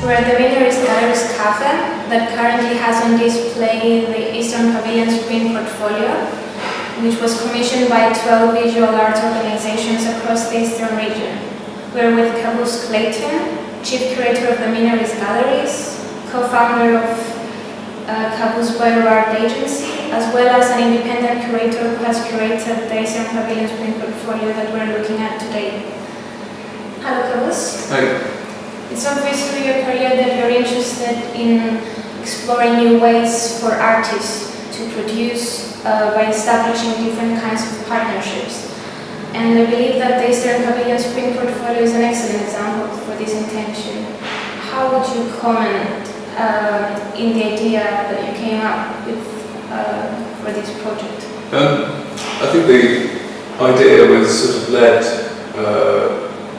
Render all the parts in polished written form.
were the Minories Galleries cafe that currently has on display the Eastern Pavilions Print Portfolio, which was commissioned by 12 visual arts organizations across the Eastern region. We're with Kaavous Clayton, Chief Curator of the Minories Galleries, co-founder of Kaavous-Bhoyroo Art Agency, as well as an independent curator who has curated the Eastern Pavilions Print Portfolio that we're looking at today. Hello, Kaavous. Hi. It's obvious through your career that you're interested in exploring new ways for artists to produce by establishing different kinds of partnerships. And I believe that the Eastern Pavilions Print Portfolio is an excellent example for this intention. How would you comment in the idea that you came up with for this project? I think the idea was sort of led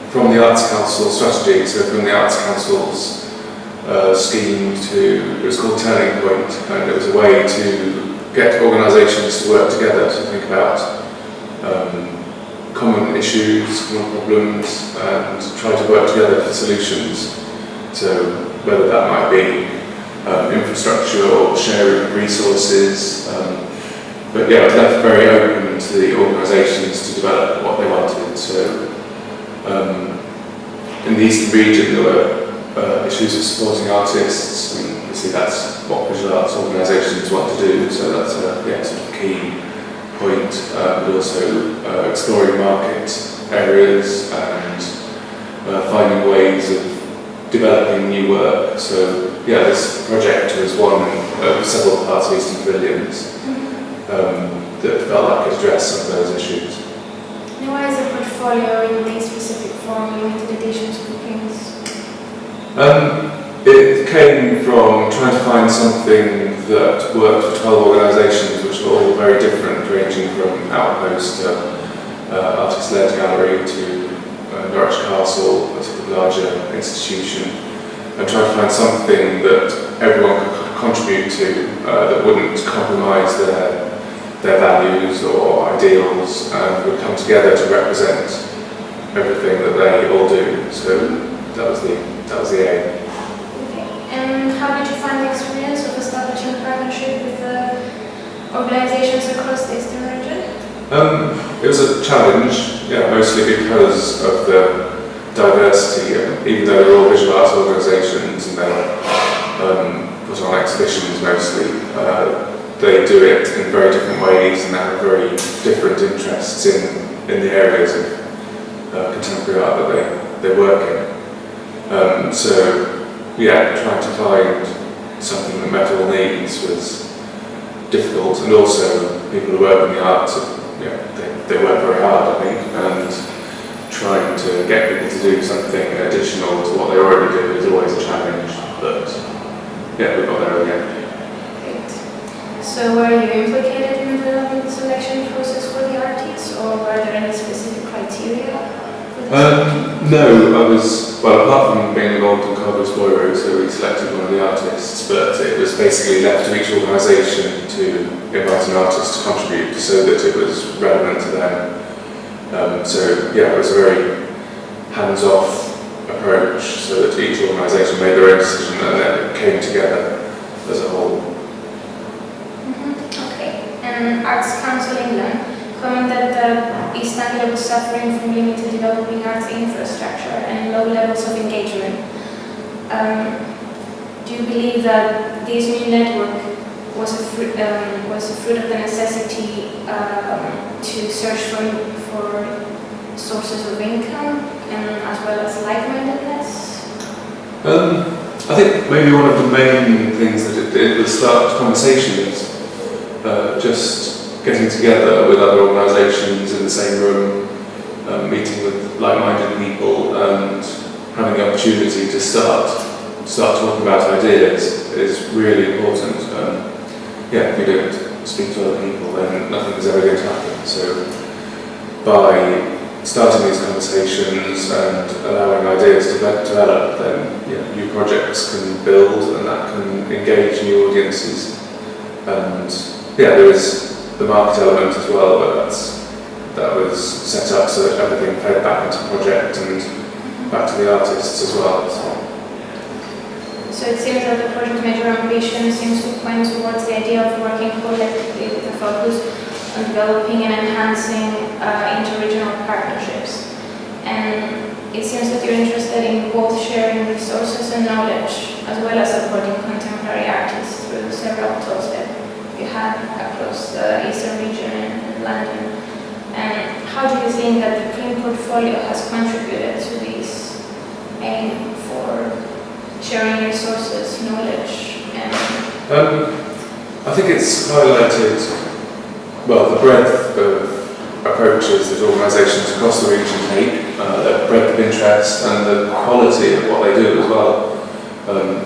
from the Arts Council strategy, so from the Arts Council's scheme it was called Turning Point, and it was a way to get organisations to work together to think about common issues, common problems, and try to work together for solutions. So whether that might be infrastructure or sharing of resources, but yeah, it was left very open to the organisations to develop what they wanted. So in the Eastern region there were issues of supporting artists, and obviously that's what visual arts organisations want to do, so that's a sort of key point, but also exploring market areas and finding ways of developing new work. So yeah, this project was one of several parts of Eastern Pavilions that felt like it addressed some of those issues. And why is the portfolio in this specific form, limited editions, groupings? It came from trying to find something that worked for 12 organisations which were all very different, ranging from Outpost to artist-led gallery to Norwich Castle, a sort of larger institution, and trying to find something that everyone could contribute to that wouldn't compromise their values or ideals, and would come together to represent everything that they all do. So that was the aim. And how did you find the experience of establishing a partnership with the organizations across the Eastern region? It was a challenge, mostly because of the diversity. Even though they're all visual arts organisations and they're put on exhibitions mostly, they do it in very different ways and they have very different interests in the areas of contemporary art that they work in. Trying to find something that met all needs was difficult, and also people who work in the arts, they work very hard, I think, and trying to get people to do something additional to what they already do is always a challenge, but we got there again. Great. So were you implicated in the selection process for the artists, or were there any specific criteria? No, I was, apart from being involved in Kaavous-Bhoyroo, so we selected one of the artists, but it was basically left to each organisation to invite an artist to contribute so that it was relevant to them. It was a very hands-off approach, so that each organisation made their own decision and then it came together as a whole. Okay. And Arts Council England commented that East Anglia was suffering from limited developing arts infrastructure and low levels of engagement. Do you believe that this new network was a fruit of the necessity to search for sources of income and as well as like-mindedness? I think maybe one of the main things that it did was start conversations, just getting together with other organisations in the same room, meeting with like-minded people and having the opportunity to start talking about ideas is really important. If you don't speak to other people, then nothing is ever going to happen. So by starting these conversations and allowing ideas to develop, then new projects can build and that can engage new audiences. And there is the market element as well, but that was set up so that everything fed back into the project and back to the artists as well. So. So it seems that the project's major ambition seems to point towards the idea of working collectively with a focus on developing and enhancing inter-regional partnerships. And it seems that you're interested in both sharing resources and knowledge, as well as supporting contemporary artists through several talks that you had across the Eastern region and London. And how do you think that the print portfolio has contributed to this aim for sharing resources, knowledge, and... I think it's highlighted, well, the breadth of approaches that organisations across the region take, the breadth of interest and the quality of what they do as well.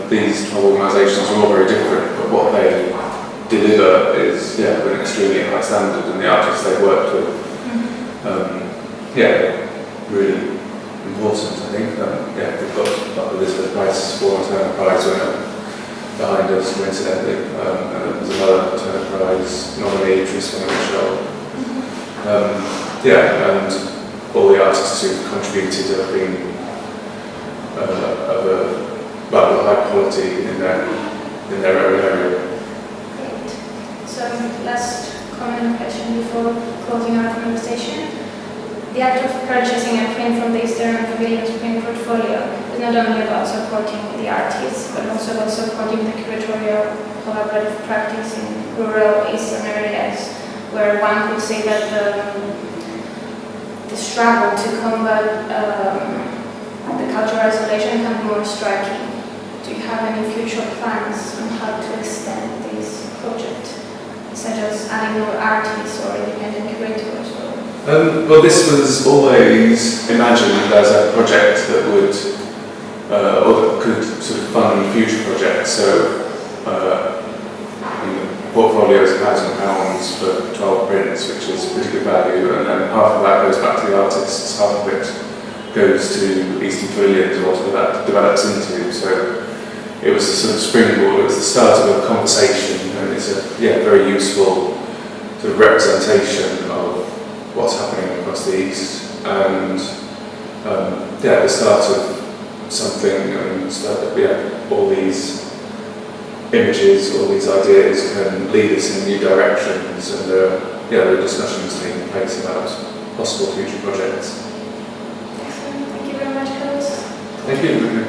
These 12 organisations are all very different, but what they deliver is of an extremely high standard, and the artists they've worked with, really important, I think. We've got Elizabeth Price's former Turner Prize winner behind us, coincidentally, and there's another Turner Prize nominee, Vonna-Michell. And all the artists who've contributed have been of a high quality in their own area. Great. So last comment question before closing our conversation. The act of purchasing a print from the Eastern Pavilions Print Portfolio is not only about supporting the artists, but also about supporting the curatorial collaborative practice in rural Eastern areas, where one could say that the struggle to combat the cultural isolation can be more striking. Do you have any future plans on how to extend this project, such as adding more artists or independent curators? Well, this was always imagined as a project that would, or that could sort of fund future projects. So, the portfolio is £1,000 for 12 prints, which is pretty good value, and then half of that goes back to the artists, half of it goes to Eastern Pavilions, or whatever that develops into. So, it was a sort of springboard, it was the start of a conversation, and it's a very useful sort of representation of what's happening across the East, and the start of something, and all these images, all these ideas can lead us in new directions, and there are discussions taking place about possible future projects. Excellent. Thank you very much, Kaavous. Thank you.